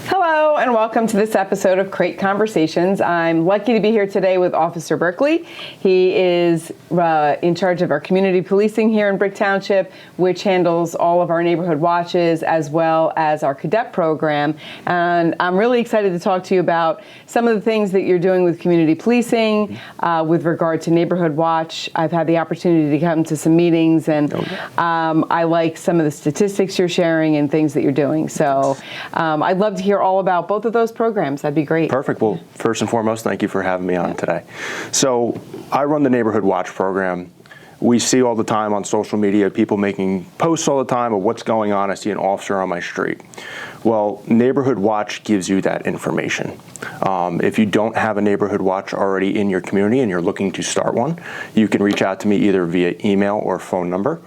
Hello and welcome to this episode of Crate Conversations. I'm lucky to be here today with Officer Berkeley. He is in charge of our community policing here in Brick Township, which handles all of our neighborhood watches as well as our cadet program. And I'm really excited to talk to you about some of the things that you're doing with community policing with regard to neighborhood watch. I've had the opportunity to come to some meetings and I like some of the statistics you're sharing and things that you're doing. So I'd love to hear all about both of those programs. That'd be great. Perfect. Well, first and foremost, thank you for having me on today. So I run the Neighborhood Watch program. We see all the time on social media, people making posts all the time of what's going on. I see an officer on my street. Well, Neighborhood Watch gives you that information. If you don't have a Neighborhood Watch already in your community and you're looking to start one, you can reach out to me either via email or phone number.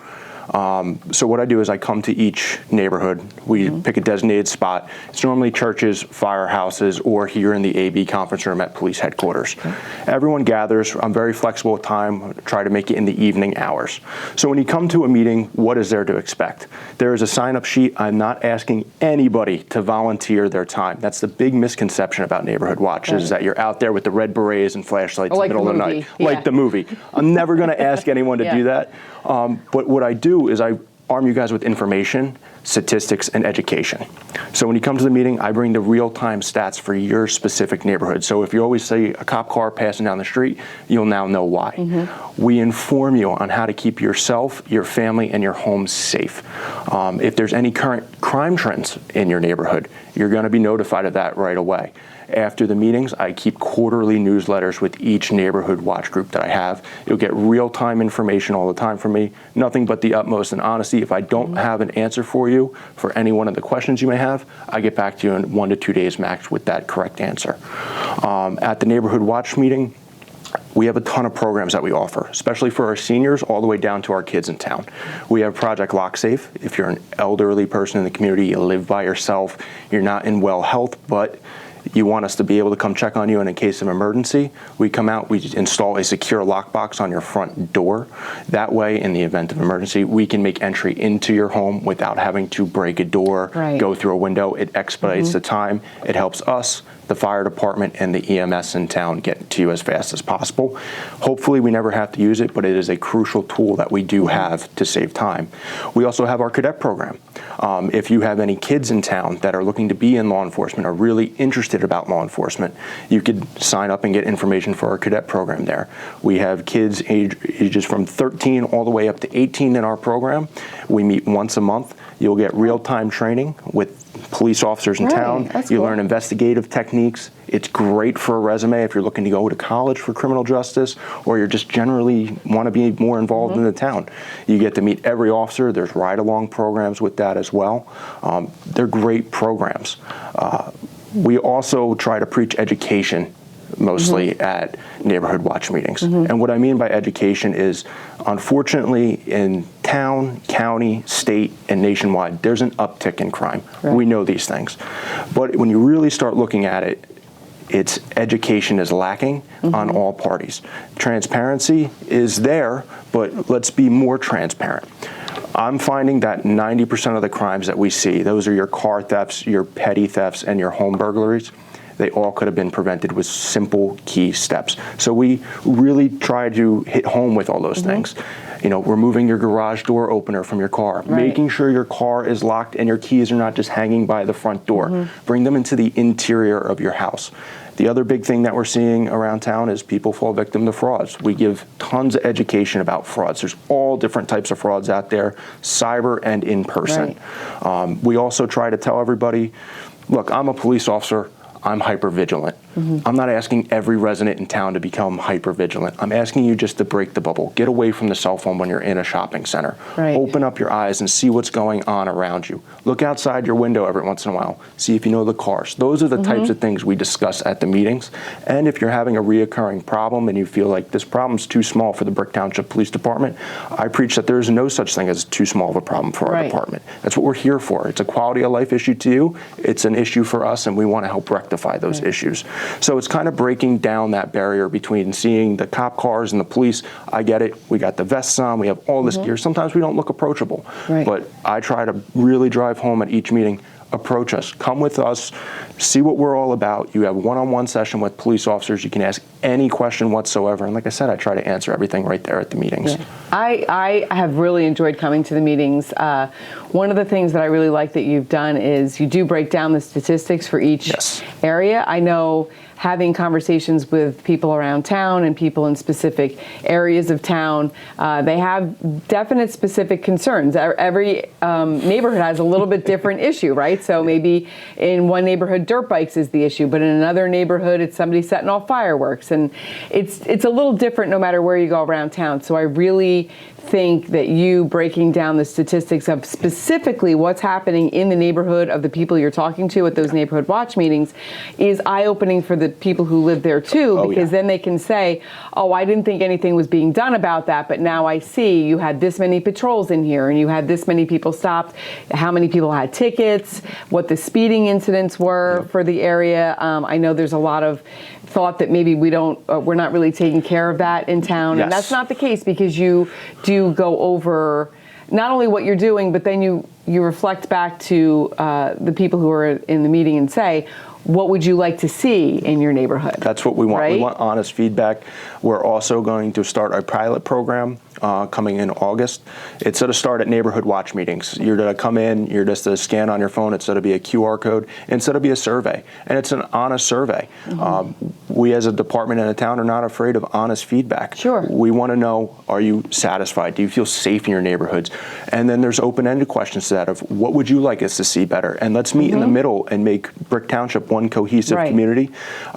So what I do is I come to each neighborhood. We pick a designated spot. It's normally churches, firehouses, or here in the AB conference room at police headquarters. Everyone gathers. I'm very flexible with time. Try to make it in the evening hours. So when you come to a meeting, what is there to expect? There is a sign-up sheet. I'm not asking anybody to volunteer their time. That's the big misconception about Neighborhood Watch is that you're out there with the red berets and flashlights in the middle of the night. Like the movie. I'm never going to ask anyone to do that. But what I do is I arm you guys with information, statistics, and education. So when you come to the meeting, I bring the real-time stats for your specific neighborhood. So if you always see a cop car passing down the street, you'll now know why. We inform you on how to keep yourself, your family, and your home safe. If there's any current crime trends in your neighborhood, you're going to be notified of that right away. After the meetings, I keep quarterly newsletters with each neighborhood watch group that I have. You'll get real-time information all the time from me, nothing but the utmost in honesty. If I don't have an answer for you for any one of the questions you may have, I get back to you in 1 to 2 days max with that correct answer. At the neighborhood watch meeting, we have a ton of programs that we offer, especially for our seniors all the way down to our kids in town. We have Project Lock Safe. If you're an elderly person in the community, you live by yourself, you're not in well health, but you want us to be able to come check on you in a case of emergency, we come out, we install a secure lockbox on your front door. That way, in the event of emergency, we can make entry into your home without having to break a door, go through a window. It expedites the time. It helps us, the fire department, and the EMS in town get to you as fast as possible. Hopefully, we never have to use it, but it is a crucial tool that we do have to save time. We also have our cadet program. If you have any kids in town that are looking to be in law enforcement or really interested about law enforcement, you could sign up and get information for our cadet program there. We have kids ages from 13 all the way up to 18 in our program. We meet once a month. You'll get real-time training with police officers in town. You learn investigative techniques. It's great for a resume if you're looking to go to college for criminal justice or you're just generally want to be more involved in the town. You get to meet every officer. There's ride-along programs with that as well. They're great programs. We also try to preach education mostly at neighborhood watch meetings. And what I mean by education is, unfortunately, in town, county, state, and nationwide, there's an uptick in crime. We know these things. But when you really start looking at it, it's education is lacking on all parties. Transparency is there, but let's be more transparent. I'm finding that 90% of the crimes that we see, those are your car thefts, your petty thefts, and your home burglaries. They all could have been prevented with simple key steps. So we really try to hit home with all those things. You know, removing your garage door opener from your car, making sure your car is locked and your keys are not just hanging by the front door. Bring them into the interior of your house. The other big thing that we're seeing around town is people fall victim to frauds. We give tons of education about frauds. There's all different types of frauds out there, cyber and in person. We also try to tell everybody, look, I'm a police officer. I'm hypervigilant. I'm not asking every resident in town to become hypervigilant. I'm asking you just to break the bubble. Get away from the cell phone when you're in a shopping center. Open up your eyes and see what's going on around you. Look outside your window every once in a while. See if you know the cars. Those are the types of things we discuss at the meetings. And if you're having a reoccurring problem and you feel like this problem's too small for the Brick Township Police Department, I preach that there's no such thing as too small of a problem for our department. That's what we're here for. It's a quality of life issue to you. It's an issue for us, and we want to help rectify those issues. So it's kind of breaking down that barrier between seeing the cop cars and the police. I get it. We got the vests on. We have all this gear. Sometimes we don't look approachable. But I try to really drive home at each meeting, approach us. Come with us, see what we're all about. You have one-on-one session with police officers. You can ask any question whatsoever. And like I said, I try to answer everything right there at the meetings. Yeah. I have really enjoyed coming to the meetings. One of the things that I really like that you've done is you do break down the statistics for each area. I know having conversations with people around town and people in specific areas of town, they have definite specific concerns. Every neighborhood has a little bit different issue, right? So maybe in one neighborhood, dirt bikes is the issue, but in another neighborhood, it's somebody setting off fireworks. And it's a little different no matter where you go around town. So I really think that you breaking down the statistics of specifically what's happening in the neighborhood of the people you're talking to at those neighborhood watch meetings is eye-opening for the people who live there too, because then they can say, oh, I didn't think anything was being done about that, but now I see you had this many patrols in here and you had this many people stopped, how many people had tickets, what the speeding incidents were for the area. I know there's a lot of thought that maybe we're not really taking care of that in town, and that's not the case, because you do go over not only what you're doing, but then you reflect back to the people who are in the meeting and say, what would you like to see in your neighborhood? That's what we want. Right? We want honest feedback. We're also going to start our pilot program coming in August. It's going to start at neighborhood watch meetings. You're going to come in, you're just to scan on your phone. It's going to be a QR code. It's going to be a survey. And it's an honest survey. We as a department in a town are not afraid of honest feedback. Sure. We want to know, are you satisfied? Do you feel safe in your neighborhoods? And then there's open-ended questions to that of what would you like us to see better? And let's meet in the middle and make Brick Township one cohesive community.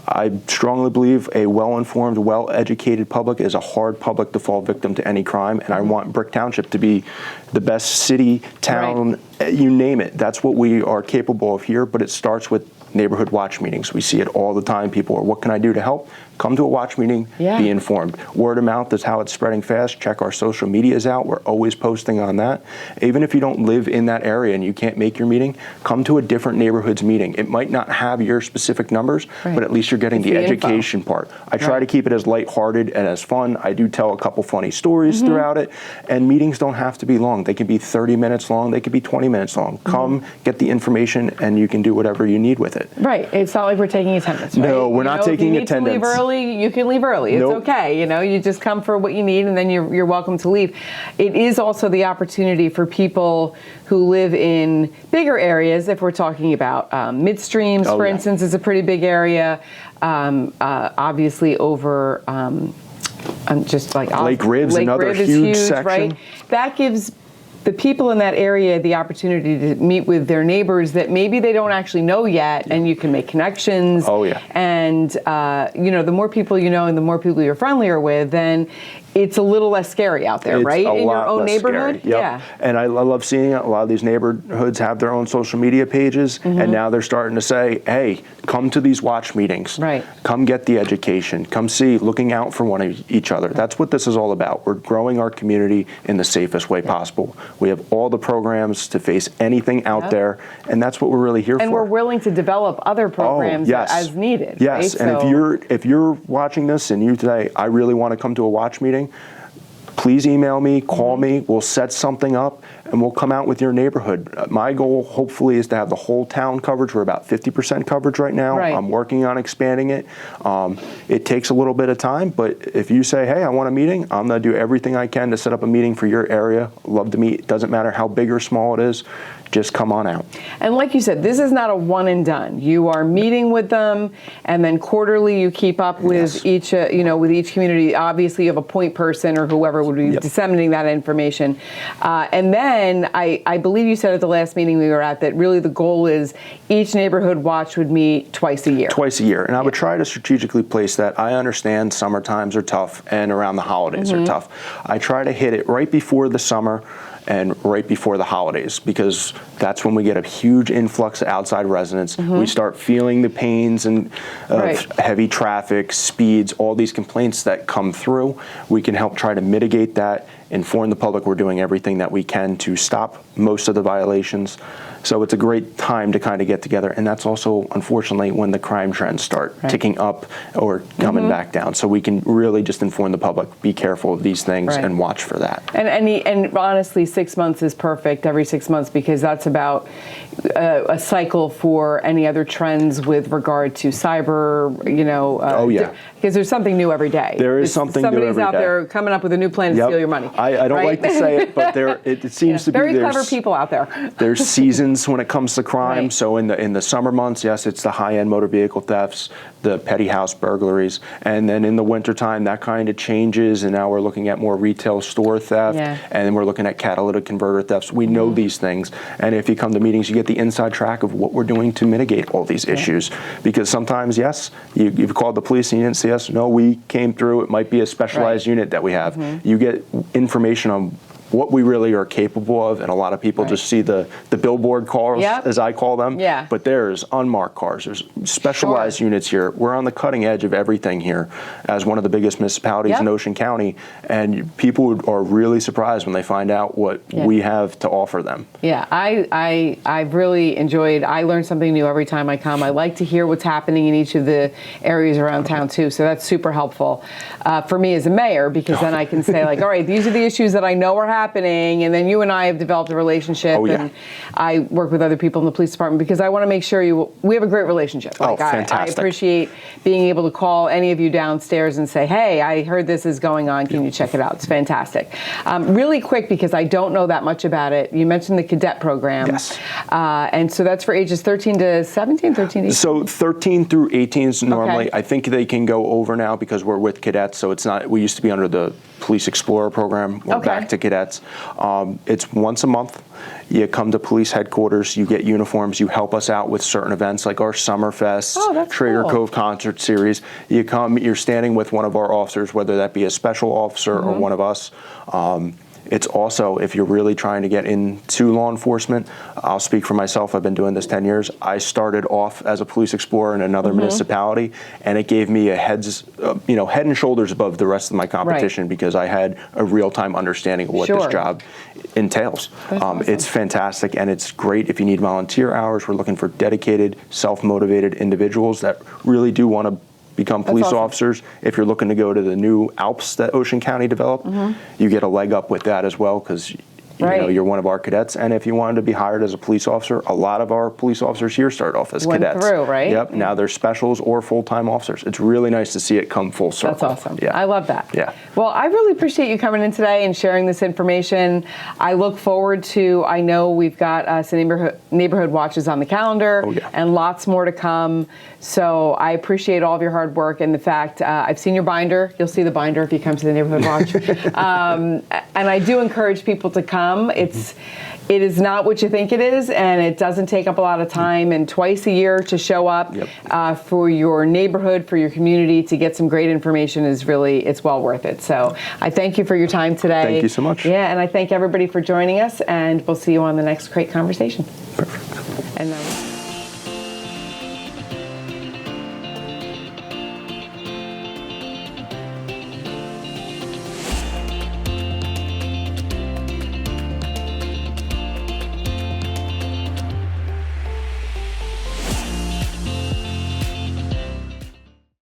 I strongly believe a well-informed, well-educated public is a hard public to fall victim to any crime, and I want Brick Township to be the best city, town, you name it. That's what we are capable of here, but it starts with neighborhood watch meetings. We see it all the time. People are, what can I do to help? Come to a watch meeting, be informed. Word of mouth is how it's spreading fast. Check our social medias out. We're always posting on that. Even if you don't live in that area and you can't make your meeting, come to a different neighborhood's meeting. It might not have your specific numbers, but at least you're getting the education part. I try to keep it as lighthearted and as fun. I do tell a couple funny stories throughout it, and meetings don't have to be long. They can be 30 minutes long. They could be 20 minutes long. Come, get the information, and you can do whatever you need with it. Right. It's not like we're taking attendance, right? No, we're not taking attendance. If you need to leave early, you can leave early. It's okay. You just come for what you need, and then you're welcome to leave. It is also the opportunity for people who live in bigger areas, if we're talking about midstreams, for instance, is a pretty big area. Obviously over just like Lake Ribs, another huge section. Right? That gives the people in that area the opportunity to meet with their neighbors that maybe they don't actually know yet, and you can make connections. And the more people you know and the more people you're friendlier with, then it's a little less scary out there, right? In your own neighborhood. Yeah. And I love seeing it. A lot of these neighborhoods have their own social media pages, and now they're starting to say, hey, come to these watch meetings. Right. Come get the education. Come see, looking out for one of each other. That's what this is all about. We're growing our community in the safest way possible. We have all the programs to face anything out there, and that's what we're really here for. And we're willing to develop other programs as needed. Yes, right? And if you're watching this and you today, I really want to come to a watch meeting, please email me, call me, we'll set something up, and we'll come out with your neighborhood. My goal, hopefully, is to have the whole town coverage. We're about 50% coverage right now. I'm working on expanding it. It takes a little bit of time, but if you say, hey, I want a meeting, I'm going to do everything I can to set up a meeting for your area. Love to meet. It doesn't matter how big or small it is. Just come on out. And like you said, this is not a one and done. You are meeting with them, and then quarterly you keep up with each, with each community. Obviously, you have a point person or whoever would be disseminating that information. And then I believe you said at the last meeting we were at that really the goal is each neighborhood watch would meet twice a year. Twice a year. And I would try to strategically place that. I understand summer times are tough and around the holidays are tough. I try to hit it right before the summer and right before the holidays, because that's when we get a huge influx of outside residents. We start feeling the pains and heavy traffic, speeds, all these complaints that come through. We can help try to mitigate that inform the public we're doing everything that we can to stop most of the violations. So it's a great time to kind of get together, and that's also, unfortunately, when the crime trends start ticking up or coming back down. So we can really just inform the public, be careful of these things and watch for that. And honestly, 6 months is perfect, every 6 months, because that's about a cycle for any other trends with regard to cyber, because there's something new every day. There is something new every day. Somebody's out there coming up with a new plan to steal your money. I don't like to say it, but it seems to be very clever people out there. There's seasons when it comes to crime. So in the summer months, yes, it's the high-end motor vehicle thefts, the petty house burglaries, and then in the wintertime, that kind of changes, and now we're looking at more retail store theft, and then we're looking at catalytic converter thefts. We know these things, and if you come to meetings, you get the inside track of what we're doing to mitigate all these issues. Because sometimes, yes, you've called the police and you didn't see us. No, we came through. It might be a specialized unit that we have. You get information on what we really are capable of, and a lot of people just see the billboard cars, as I call them, but there's unmarked cars, there's specialized units here. We're on the cutting edge of everything here as one of the biggest municipalities in Ocean County, and people are really surprised when they find out what we have to offer them. I've really enjoyed, I learn something new every time I come. I like to hear what's happening in each of the areas around town too, so that's super helpful for me as a mayor, because then I can say like, all right, these are the issues that I know are happening, and then you and I have developed a relationship, and I work with other people in the police department because I want to make sure we have a great relationship. Like, fantastic. I appreciate being able to call any of you downstairs and say, hey, I heard this is going on, can you check it out? It's fantastic. Really quick, because I don't know that much about it, you mentioned the cadet program. Yes. And so that's for ages 13 to 17, 13 to 18? So 13 through 18 is normally, I think they can go over now because we're with cadets, so it's not, we used to be under the Police Explorer program, we're back to cadets. It's once a month. You come to police headquarters, you get uniforms, you help us out with certain events like our Summerfest, Traeger Cove Concert Series. You come, you're standing with one of our officers, whether that be a special officer or one of us. It's also, if you're really trying to get into law enforcement, I'll speak for myself, I've been doing this 10 years. I started off as a police explorer in another municipality, and it gave me a head and shoulders above the rest of my competition because I had a real-time understanding of what this job entails. It's fantastic, and it's great if you need volunteer hours. We're looking for dedicated, self-motivated individuals that really do want to become police officers. If you're looking to go to the new Alps that Ocean County developed, you get a leg up with that as well because you know, you're one of our cadets. And if you wanted to be hired as a police officer, a lot of our police officers here start off as cadets. Through, right? Yep. Now they're specials or full-time officers. It's really nice to see it come full circle. That's awesome. I love that. Yeah. Well, I really appreciate you coming in today and sharing this information. I look forward to, I know we've got some neighborhood watches on the calendar and lots more to come. So I appreciate all of your hard work and the fact, I've seen your binder. You'll see the binder if you come to the neighborhood watch. And I do encourage people to come. It is not what you think it is, and it doesn't take up a lot of time, and twice a year to show up for your neighborhood, for your community, to get some great information is really, it's well worth it. So I thank you for your time today. Thank you so much. Yeah, and I thank everybody for joining us, and we'll see you on the next Crate Conversation. Perfect. And